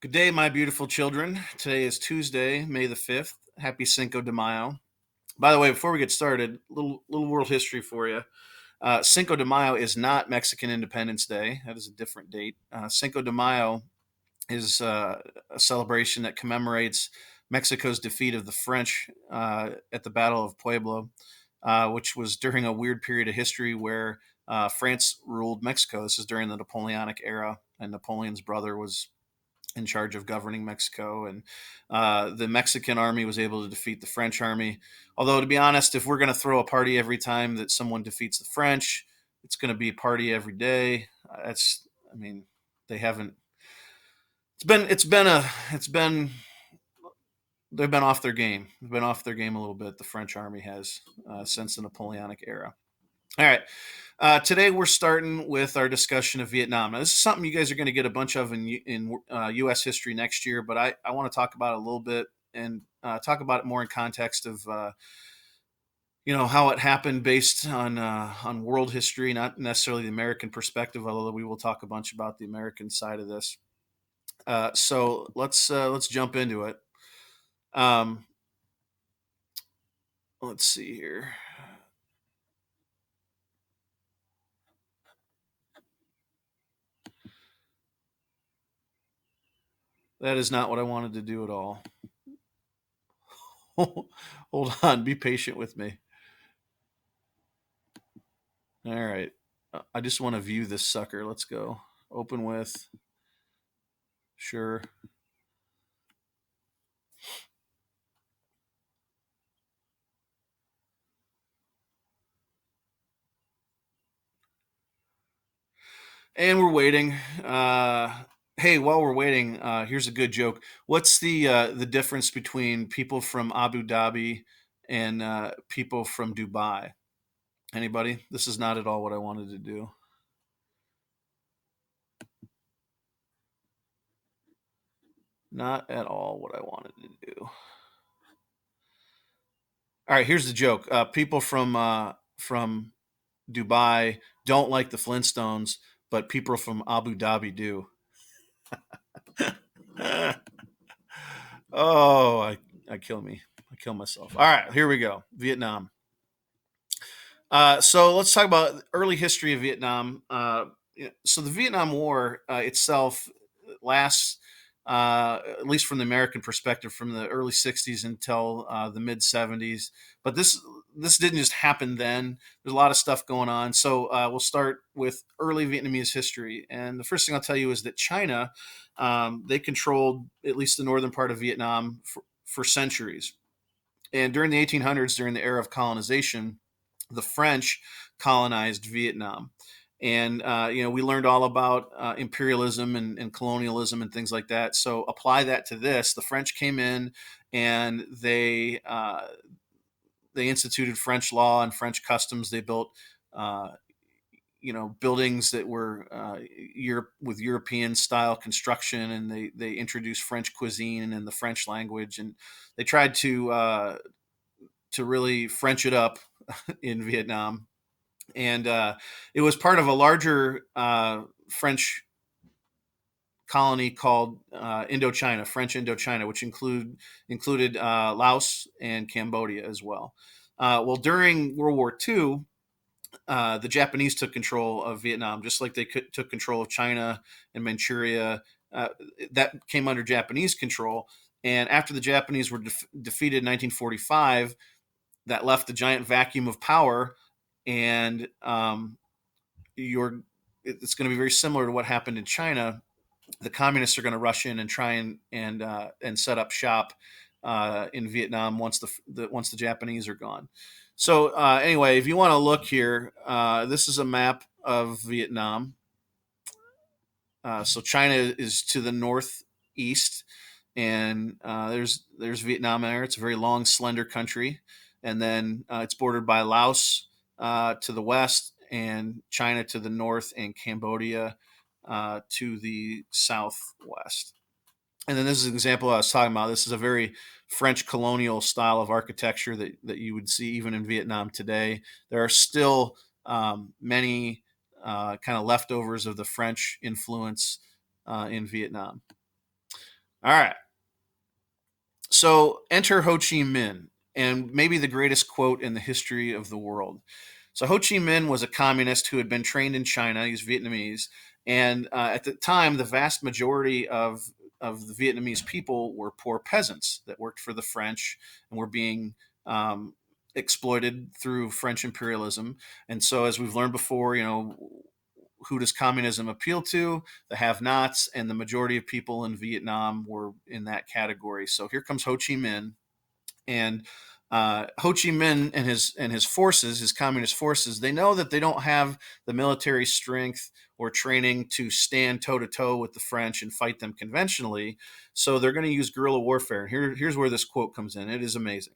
Good day, my beautiful children. Today is Tuesday, May the 5th. Happy Cinco de Mayo. By the way, before we get started, little world history for you. Cinco de Mayo is not Mexican Independence Day. That is a different date. Cinco de Mayo is a celebration that commemorates Mexico's defeat of the French at the Battle of Puebla, which was during a weird period of history where France ruled Mexico. This is during the Napoleonic era, and Napoleon's brother was in charge of governing Mexico, and the Mexican army was able to defeat the French army. Although, to be honest, if we're going to throw a party every time that someone defeats the French, it's going to be a party every day. That's, I mean, they haven't. It's been. They've been off their game. They've been off their game a little bit. The French army has since the Napoleonic era. All right. Today we're starting with our discussion of Vietnam. Now, this is something you guys are going to get a bunch of in U.S. history next year, but I want to talk about it a little bit and talk about it more in context of how it happened based on world history, not necessarily the American perspective. Although we will talk a bunch about the American side of this. So let's jump into it. Um, let's see here. That is not what I wanted to do at all. Hold on, be patient with me. All right. I just want to view this sucker. Let's go. Open with. Sure. And we're waiting. Hey, while we're waiting, here's a good joke. What's the difference between people from Abu Dhabi and people from Dubai? Anybody? This is not at all what I wanted to do. Not at all what I wanted to do. All right, here's the joke. People from Dubai don't like the Flintstones, but people from Abu Dhabi do. Oh, I kill me. I kill myself. All right, here we go. Vietnam. So let's talk about early history of Vietnam. So the Vietnam War itself lasts, at least from the American perspective, from the early '60s until the mid '70s. But this didn't just happen then. There's a lot of stuff going on. So we'll start with early Vietnamese history. And the first thing I'll tell you is that China, they controlled at least the northern part of Vietnam for centuries. And during the 1800s, during the era of colonization, the French colonized Vietnam. And we learned all about imperialism and colonialism and things like that. So apply that to this. The French came in and they instituted French law and French customs. They built buildings that were with European style construction, and they introduced French cuisine and the French language, and they tried to really French it up in Vietnam. And it was part of a larger French colony called Indochina, French Indochina, which included Laos and Cambodia as well. Well, during World War II, the Japanese took control of Vietnam, just like they took control of China and Manchuria. Uh, that came under Japanese control. And after the Japanese were defeated in 1945, that left a giant vacuum of power. And it's going to be very similar to what happened in China. The communists are going to rush in and try and set up shop in Vietnam once once the Japanese are gone. So anyway, if you want to look here, this is a map of Vietnam. So China is to the northeast, and there's Vietnam there. It's a very long, slender country, and then it's bordered by Laos to the west, and China to the north, and Cambodia to the southwest. And then this is an example I was talking about. This is a very French colonial style of architecture that you would see even in Vietnam today. There are still many kind of leftovers of the French influence in Vietnam. All right. So enter Ho Chi Minh, and maybe the greatest quote in the history of the world. So Ho Chi Minh was a communist who had been trained in China. He's Vietnamese, and at the time, the vast majority of the Vietnamese people were poor peasants that worked for the French and were being um, exploited through French imperialism. And so, as we've learned before, who does communism appeal to? The have-nots, and the majority of people in Vietnam were in that category. So here comes Ho Chi Minh, and Ho Chi Minh and his forces, his communist forces, they know that they don't have the military strength or training to stand toe to toe with the French and fight them conventionally. So they're going to use guerrilla warfare. Here's where this quote comes in. It is amazing.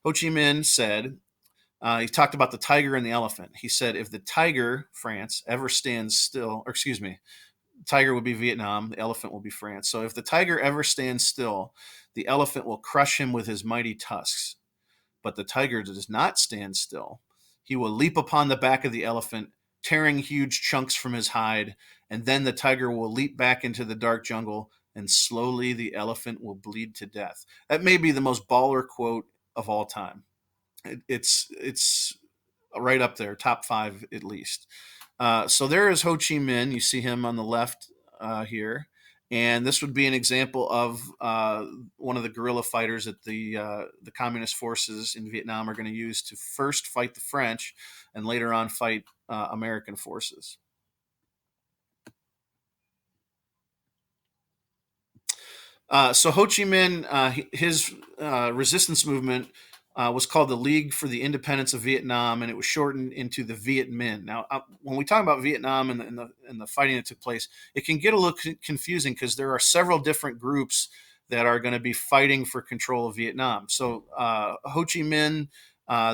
Ho Chi Minh said, he talked about the tiger and the elephant. He said, if the tiger, France, ever stands still, or excuse me, tiger would be Vietnam, the elephant will be France. So if the tiger ever stands still, the elephant will crush him with his mighty tusks. But the tiger does not stand still. He will leap upon the back of the elephant, tearing huge chunks from his hide, and then the tiger will leap back into the dark jungle, and slowly the elephant will bleed to death. That may be the most baller quote of all time. It's right up there, top five at least. So there is Ho Chi Minh. You see him on the left here, and this would be an example of one of the guerrilla fighters that the communist forces in Vietnam are going to use to first fight the French, and later on fight American forces. So Ho Chi Minh, his resistance movement was called the League for the Independence of Vietnam, and it was shortened into the Viet Minh. Now, when we talk about Vietnam and the fighting that took place, it can get a little confusing because there are several different groups that are going to be fighting for control of Vietnam. So Ho Chi Minh,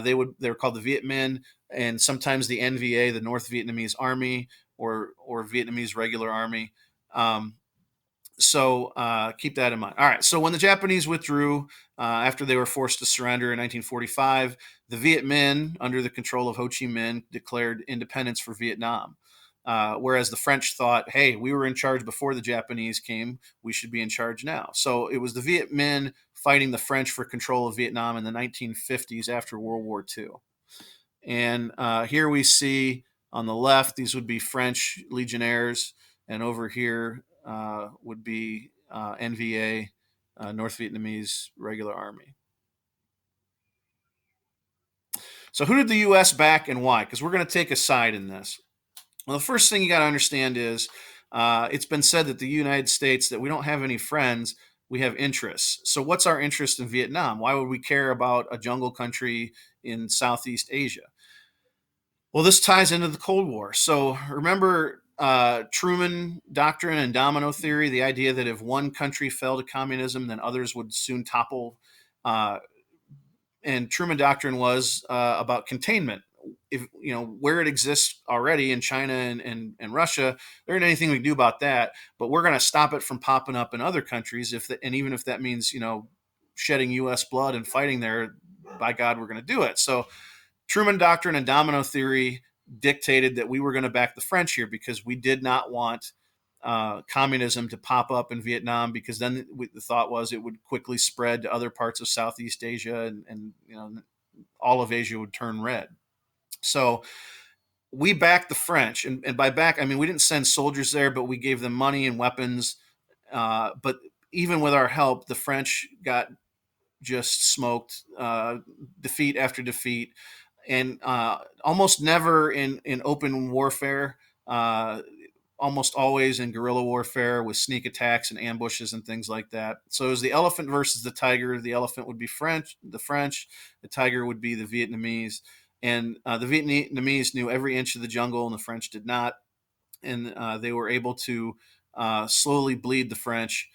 they were called the Viet Minh, and sometimes the NVA, the North Vietnamese Army, or Vietnamese Regular Army. So keep that in mind. All right. So when the Japanese withdrew after they were forced to surrender in 1945, the Viet Minh, under the control of Ho Chi Minh, declared independence for Vietnam. Whereas the French thought, hey, we were in charge before the Japanese came, we should be in charge now. So it was the Viet Minh fighting the French for control of Vietnam in the 1950s after World War II. And here we see on the left, these would be French legionnaires, and over here would be NVA, North Vietnamese Regular Army. So, who did the U.S. back and why? Because we're going to take a side in this. Well, the first thing you got to understand is it's been said that the United States, that we don't have any friends, we have interests. So, what's our interest in Vietnam? Why would we care about a jungle country in Southeast Asia? Well, this ties into the Cold War. So remember Truman Doctrine and domino theory, the idea that if one country fell to communism, then others would soon topple. Uh, and Truman Doctrine was about containment. If where it exists already in China and Russia, there ain't anything we can do about that. But we're going to stop it from popping up in other countries. And even if that means shedding U.S. blood and fighting there, by God, we're going to do it. So Truman Doctrine and domino theory dictated that we were going to back the French here because we did not want communism to pop up in Vietnam, because then the thought was it would quickly spread to other parts of Southeast Asia, and all of Asia would turn red. So we backed the French, and by back I mean we didn't send soldiers there, but we gave them money and weapons. But even with our help, the French got just smoked, defeat after defeat, and almost never in open warfare. Almost always in guerrilla warfare with sneak attacks and ambushes and things like that. So it was the elephant versus the tiger. The elephant would be the French. The tiger would be the Vietnamese. And the Vietnamese knew every inch of the jungle, and the French did not. And they were able to slowly bleed the French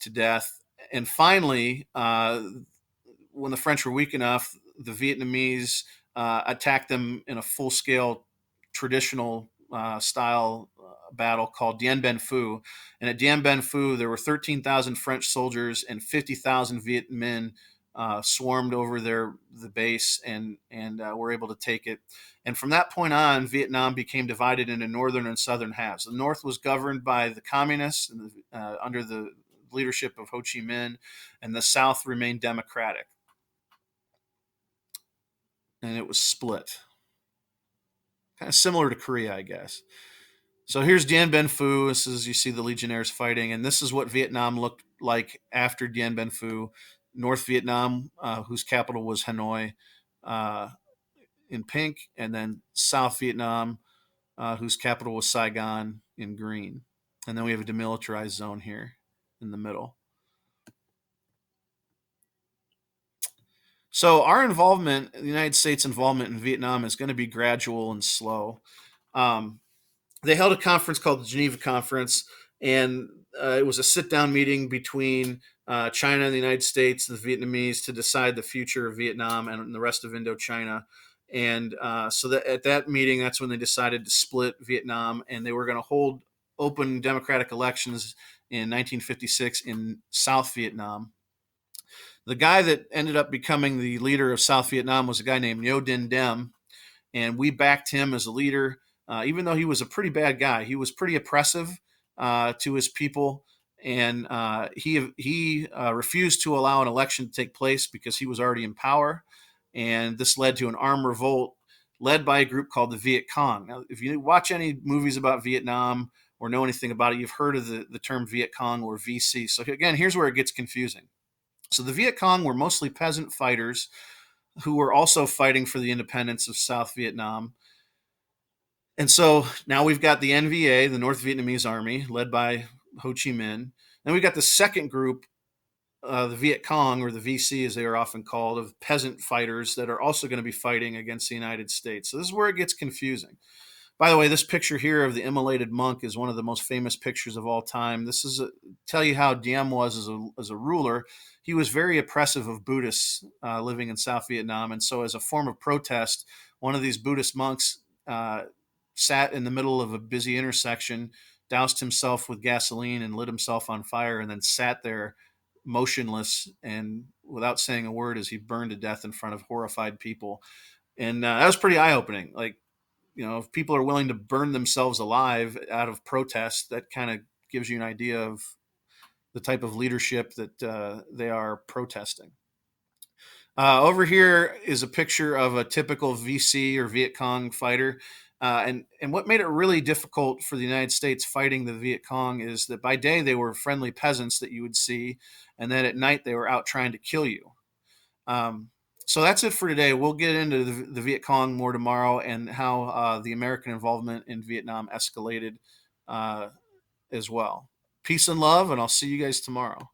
to death. And finally, when the French were weak enough, the Vietnamese attacked them in a full scale traditional style battle called Dien Bien Phu. And at Dien Bien Phu, there were 13,000 French soldiers and 50,000 Viet Minh swarmed over the base and were able to take it. And from that point on, Vietnam became divided into northern and southern halves. The north was governed by the communists under the leadership of Ho Chi Minh, and the South remained democratic. And it was split. Kind of similar to Korea, I guess. So here's Dien Bien Phu. This is, you see the Legionnaires fighting, and this is what Vietnam looked like after Dien Bien Phu. North Vietnam, whose capital was Hanoi, uh, in pink, and then South Vietnam, whose capital was Saigon, in green. And then we have a demilitarized zone here in the middle. So our involvement, the United States involvement in Vietnam, is going to be gradual and slow. Um, they held a conference called the Geneva Conference, and it was a sit-down meeting between China and the United States, the Vietnamese, to decide the future of Vietnam and the rest of Indochina. And so that at that meeting, that's when they decided to split Vietnam, and they were going to hold open democratic elections in 1956 in South Vietnam. The guy that ended up becoming the leader of South Vietnam was a guy named Ngo Dinh Diem, and we backed him as a leader. Even though he was a pretty bad guy, he was pretty oppressive to his people, and he refused to allow an election to take place because he was already in power, and this led to an armed revolt led by a group called the Viet Cong. Now, if you watch any movies about Vietnam or know anything about it, you've heard of the term Viet Cong or VC. So again, here's where it gets confusing. So the Viet Cong were mostly peasant fighters who were also fighting for the independence of South Vietnam. And so now we've got the NVA, the North Vietnamese Army, led by Ho Chi Minh. Then we've got the second group, the Viet Cong, or the VC as they are often called, of peasant fighters that are also going to be fighting against the United States. So this is where it gets confusing. By the way, this picture here of the immolated monk is one of the most famous pictures of all time. This is tell you how Diem was as a ruler. He was very oppressive of Buddhists living in South Vietnam, and so as a form of protest, one of these Buddhist monks sat in the middle of a busy intersection, doused himself with gasoline and lit himself on fire, and then sat there motionless and without saying a word as he burned to death in front of horrified people. And that was pretty eye-opening. Like, if people are willing to burn themselves alive out of protest, that kind of gives you an idea of the type of leadership that they are protesting. Over here is a picture of a typical VC or Viet Cong fighter. And what made it really difficult for the United States fighting the Viet Cong is that by day they were friendly peasants that you would see, and then at night they were out trying to kill you. Um, so that's it for today. We'll get into the Viet Cong more tomorrow and how the American involvement in Vietnam escalated as well. Peace and love, and I'll see you guys tomorrow.